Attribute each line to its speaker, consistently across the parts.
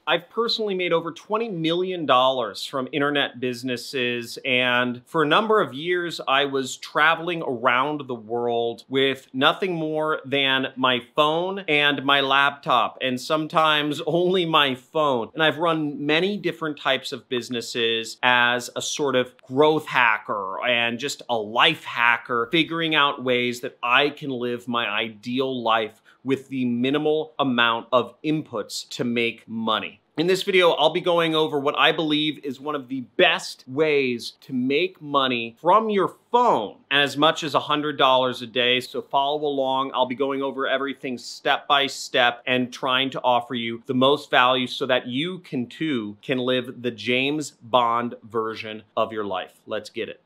Speaker 1: I've personally made over $20 million from internet businesses, and for a number of years, I was traveling around the world with nothing more than my phone and my laptop, and sometimes only my phone. And I've run many different types of businesses as a sort of growth hacker and just a life hacker, figuring out ways that I can live my ideal life with the minimal amount of inputs to make money. In this video, I'll be going over what I believe is one of the best ways to make money from your phone, as much as $100 a day. So follow along. I'll be going over everything step by step and trying to offer you the most value so that you too can live the James Bond version of your life. Let's get it.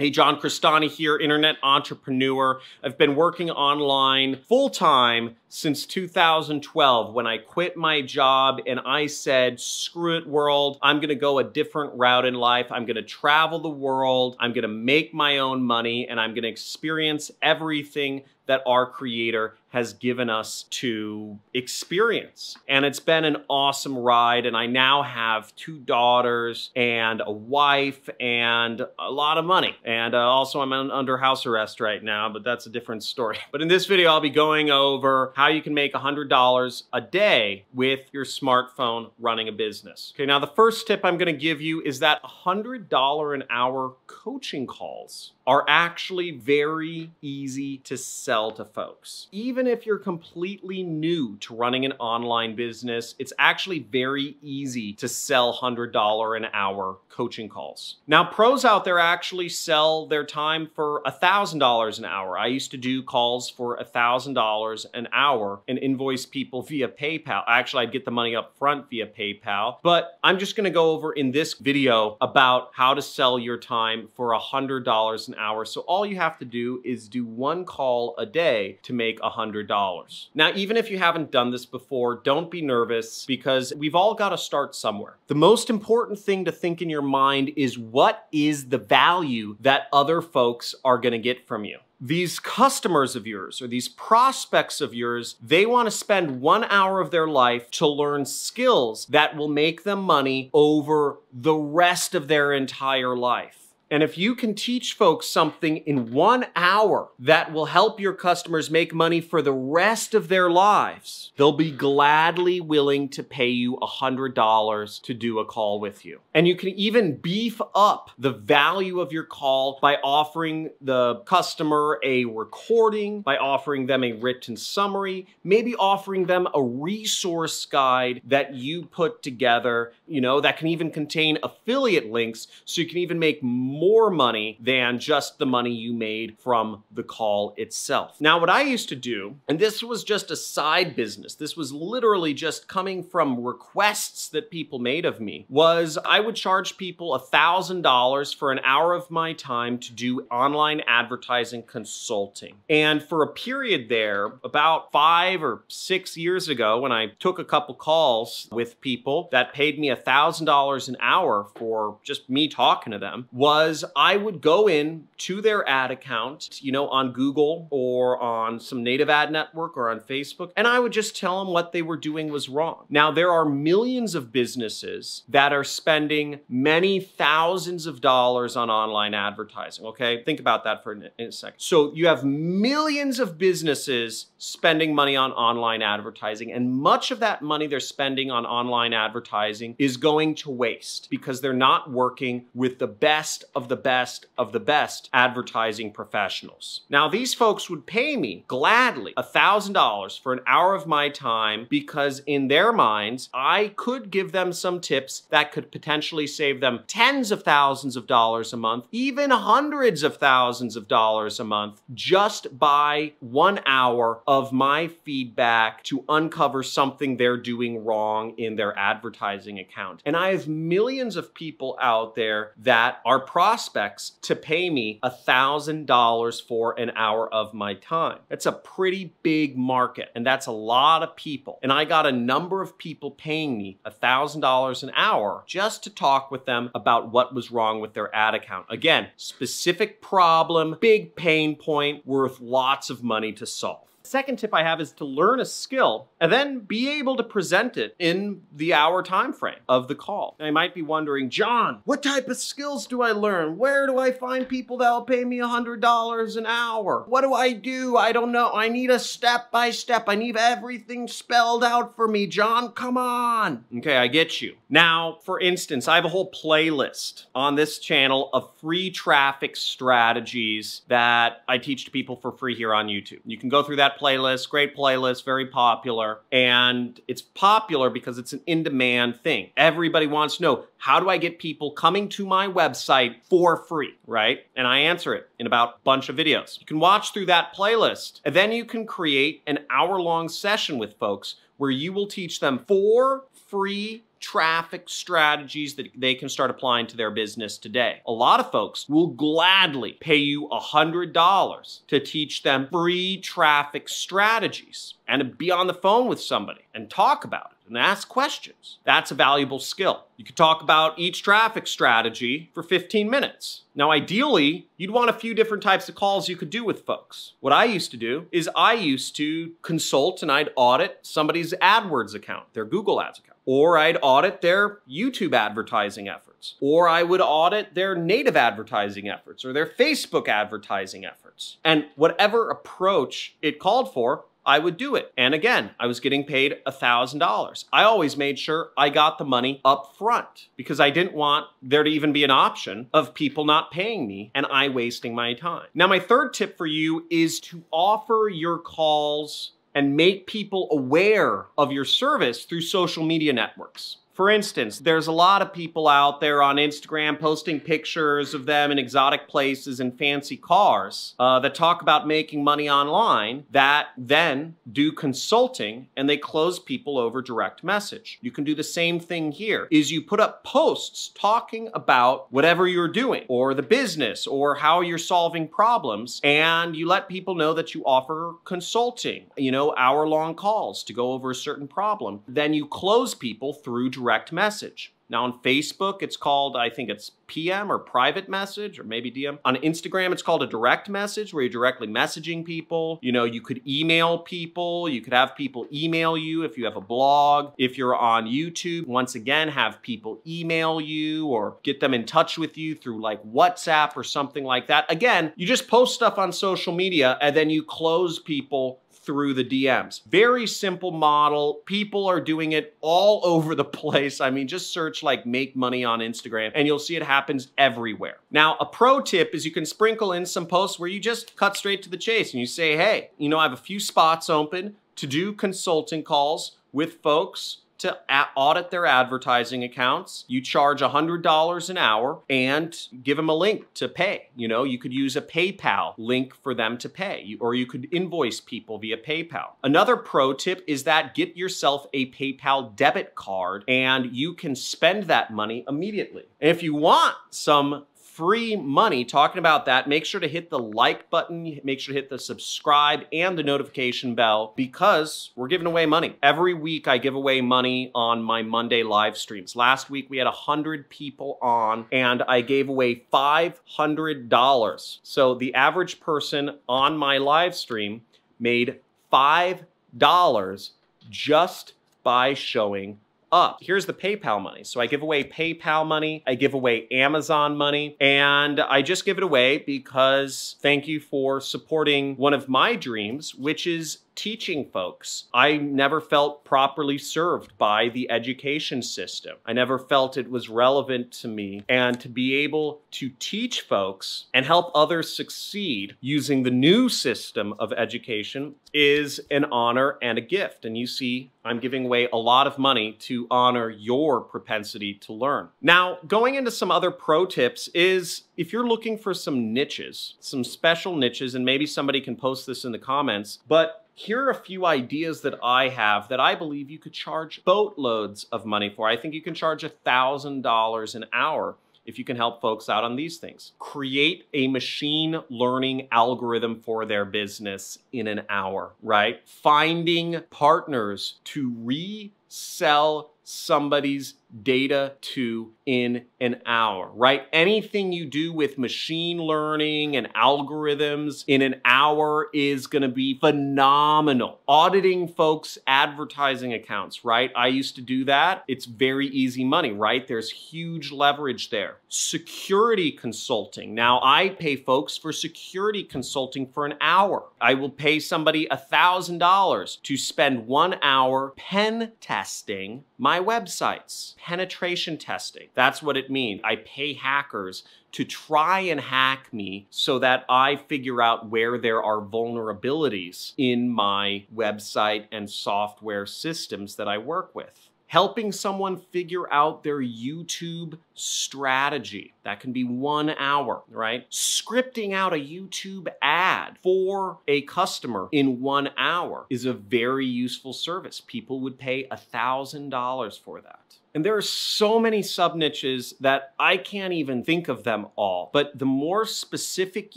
Speaker 1: Hey, John Crestani here, internet entrepreneur. I've been working online full-time since 2012 when I quit my job and I said, screw it world, I'm gonna go a different route in life. I'm gonna travel the world, I'm gonna make my own money, and I'm gonna experience everything that our Creator has given us to experience. And it's been an awesome ride, and I now have 2 daughters and a wife and a lot of money. And also I'm under house arrest right now, but that's a different story. But in this video, I'll be going over how you can make $100 a day with your smartphone running a business. Okay, now the first tip I'm gonna give you is that $100 an hour coaching calls are actually very easy to sell to folks. Even if you're completely new to running an online business, it's actually very easy to sell $100 an hour coaching calls. Now, pros out there actually sell their time for $1,000 an hour. I used to do calls for $1,000 an hour and invoice people via PayPal. Actually, I'd get the money up front via PayPal, but I'm just gonna go over in this video about how to sell your time for $100 an hour. So all you have to do is do 1 call a day to make $100. Now, even if you haven't done this before, don't be nervous because we've all got to start somewhere. The most important thing to think in your mind is, what is the value that other folks are going to get from you? These customers of yours or these prospects of yours, they want to spend 1 hour of their life to learn skills that will make them money over the rest of their entire life. And if you can teach folks something in 1 hour that will help your customers make money for the rest of their lives, they'll be gladly willing to pay you $100 to do a call with you. And you can even beef up the value of your call by offering the customer a recording, by offering them a written summary, maybe offering them a resource guide that you put together, that can even contain affiliate links so you can even make more money than just the money you made from the call itself. Now, what I used to do, and this was just a side business, this was literally just coming from requests that people made of me, was I would charge people $1,000 for an hour of my time to do online advertising consulting. And for a period there, about 5 or 6 years ago, when I took a couple calls with people that paid me $1,000 an hour for just me talking to them, was I would go in to their ad account, on Google or on some native ad network or on Facebook, and I would just tell them what they were doing was wrong. Now, there are millions of businesses that are spending many thousands of dollars on online advertising, okay? Think about that for a second. So you have millions of businesses spending money on online advertising, and much of that money they're spending on online advertising is going to waste because they're not working with the best of the best of the best advertising professionals. Now, these folks would pay me gladly $1,000 for an hour of my time because in their minds, I could give them some tips that could potentially save them tens of thousands of dollars a month, even hundreds of thousands of dollars a month, just by 1 hour of my feedback to uncover something they're doing wrong in their advertising account. And I have millions of people out there that are prospects to pay me $1,000 for an hour of my time. That's a pretty big market, and that's a lot of people. And I got a number of people paying me $1,000 an hour just to talk with them about what was wrong with their ad account. Again, specific problem, big pain point, worth lots of money to solve. Second tip I have is to learn a skill and then be able to present it in the hour time frame of the call. Now, you might be wondering, John, what type of skills do I learn? Where do I find people that'll pay me $100 an hour? What do? I don't know. I need a step-by-step. I need everything spelled out for me, John. Come on. Okay, I get you. Now, for instance, I have a whole playlist on this channel of free traffic strategies that I teach to people for free here on YouTube. You can go through that playlist, great playlist, very popular. And it's popular because it's an in-demand thing. Everybody wants to know, how do I get people coming to my website for free, right? And I answer it in about a bunch of videos. You can watch through that playlist, and then you can create an hour-long session with folks where you will teach them 4 free traffic strategies that they can start applying to their business today. A lot of folks will gladly pay you $100 to teach them free traffic strategies and to be on the phone with somebody and talk about it and ask questions. That's a valuable skill. You could talk about each traffic strategy for 15 minutes. Now, ideally, you'd want a few different types of calls you could do with folks. What I used to do is I used to consult and I'd audit somebody's AdWords account, their Google Ads account. Or I'd audit their YouTube advertising efforts. Or I would audit their native advertising efforts or their Facebook advertising efforts. And whatever approach it called for, I would do it. And again, I was getting paid $1,000. I always made sure I got the money up front because I didn't want there to even be an option of people not paying me and I wasting my time. Now, my third tip for you is to offer your calls and make people aware of your service through social media networks. For instance, there's a lot of people out there on Instagram posting pictures of them in exotic places and fancy cars that talk about making money online that then do consulting and they close people over direct message. You can do the same thing here, is you put up posts talking about whatever you're doing or the business or how you're solving problems, and you let people know that you offer consulting, hour-long calls to go over a certain problem. Then you close people through direct message. Now on Facebook, it's called, I think it's PM or private message or maybe DM. On Instagram, it's called a direct message where you're directly messaging people. You could email people. You could have people email you if you have a blog. If you're on YouTube, once again, have people email you or get them in touch with you through like WhatsApp or something like that. Again, you just post stuff on social media and then you close people through the DMs. Very simple model. People are doing it all over the place. I mean, just search like make money on Instagram and you'll see it happens everywhere. Now, a pro tip is you can sprinkle in some posts where you just cut straight to the chase and you say, hey, I have a few spots open to do consulting calls with folks to audit their advertising accounts. You charge $100 an hour and give them a link to pay. You could use a PayPal link for them to pay, or you could invoice people via PayPal. Another pro tip is that get yourself a PayPal debit card and you can spend that money immediately. And if you want some free money talking about that, make sure to hit the like button, make sure to hit the subscribe and the notification bell because we're giving away money. Every week I give away money on my Monday live streams. Last week we had 100 people on and I gave away $500. So the average person on my live stream made $5 just by showing up. Here's the PayPal money. So I give away PayPal money, I give away Amazon money, and I just give it away because thank you for supporting one of my dreams, which is teaching folks. I never felt properly served by the education system. I never felt it was relevant to me. And to be able to teach folks and help others succeed using the new system of education is an honor and a gift. And you see, I'm giving away a lot of money to honor your propensity to learn. Now, going into some other pro tips is if you're looking for some niches, some special niches, and maybe somebody can post this in the comments, but here are a few ideas that I have that I believe you could charge boatloads of money for. I think you can charge $1,000 an hour if you can help folks out on these things. Create a machine learning algorithm for their business in an hour, right? Finding partners to resell somebody's data to in an hour, right? Anything you do with machine learning and algorithms in an hour is going to be phenomenal. Auditing folks' advertising accounts, right? I used to do that. It's very easy money, right? There's huge leverage there. Security consulting. Now I pay folks for security consulting for an hour. I will pay somebody $1,000 to spend 1 hour pen testing my websites. Penetration testing. That's what it means. I pay hackers to try and hack me so that I figure out where there are vulnerabilities in my website and software systems that I work with. Helping someone figure out their YouTube strategy. That can be 1 hour, right? Scripting out a YouTube ad for a customer in 1 hour is a very useful service. People would pay $1,000 for that. And there are so many sub-niches that I can't even think of them all. But the more specific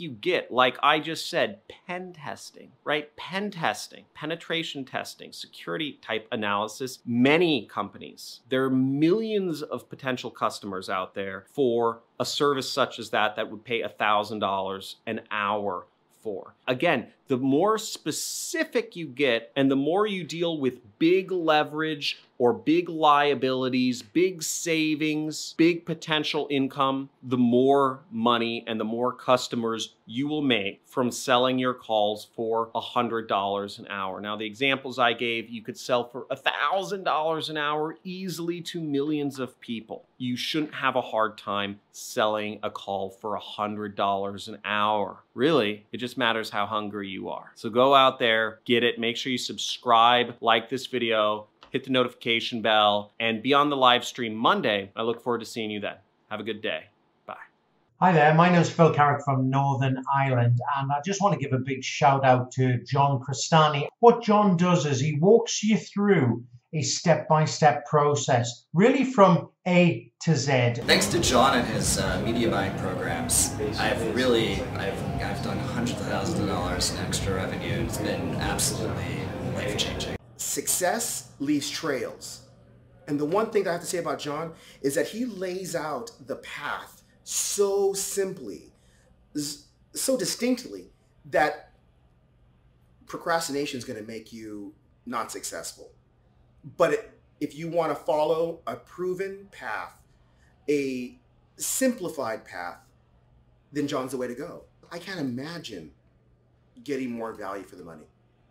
Speaker 1: you get, like I just said, pen testing, right? Pen testing, penetration testing, security type analysis, many companies. There are millions of potential customers out there for a service such as that that would pay $1,000 an hour for. Again, the more specific you get and the more you deal with big leverage or big liabilities, big savings, big potential income, the more money and the more customers you will make from selling your calls for $100 an hour. Now, the examples I gave, you could sell for $1,000 an hour easily to millions of people. You shouldn't have a hard time selling a call for $100 an hour. Really, it just matters how hungry you are. So go out there, get it, make sure you subscribe, like this video, hit the notification bell, and be on the live stream Monday. I look forward to seeing you then. Have a good day. Bye.
Speaker 2: Hi there, my name is Phil Carrick from Northern Ireland, and I just want to give a big shout out to John Crestani. What John does is he walks you through a step-by-step process, really from A to Z.
Speaker 3: Thanks to John and his media buying programs, I've done hundreds of thousands of dollars in extra revenue. It's been absolutely life-changing.
Speaker 4: Success leaves trails. And the one thing that I have to say about John is that he lays out the path so simply, so distinctly, that procrastination is going to make you not successful. But if you want to follow a proven path, a simplified path, then John's the way to go. I can't imagine getting more value for the money.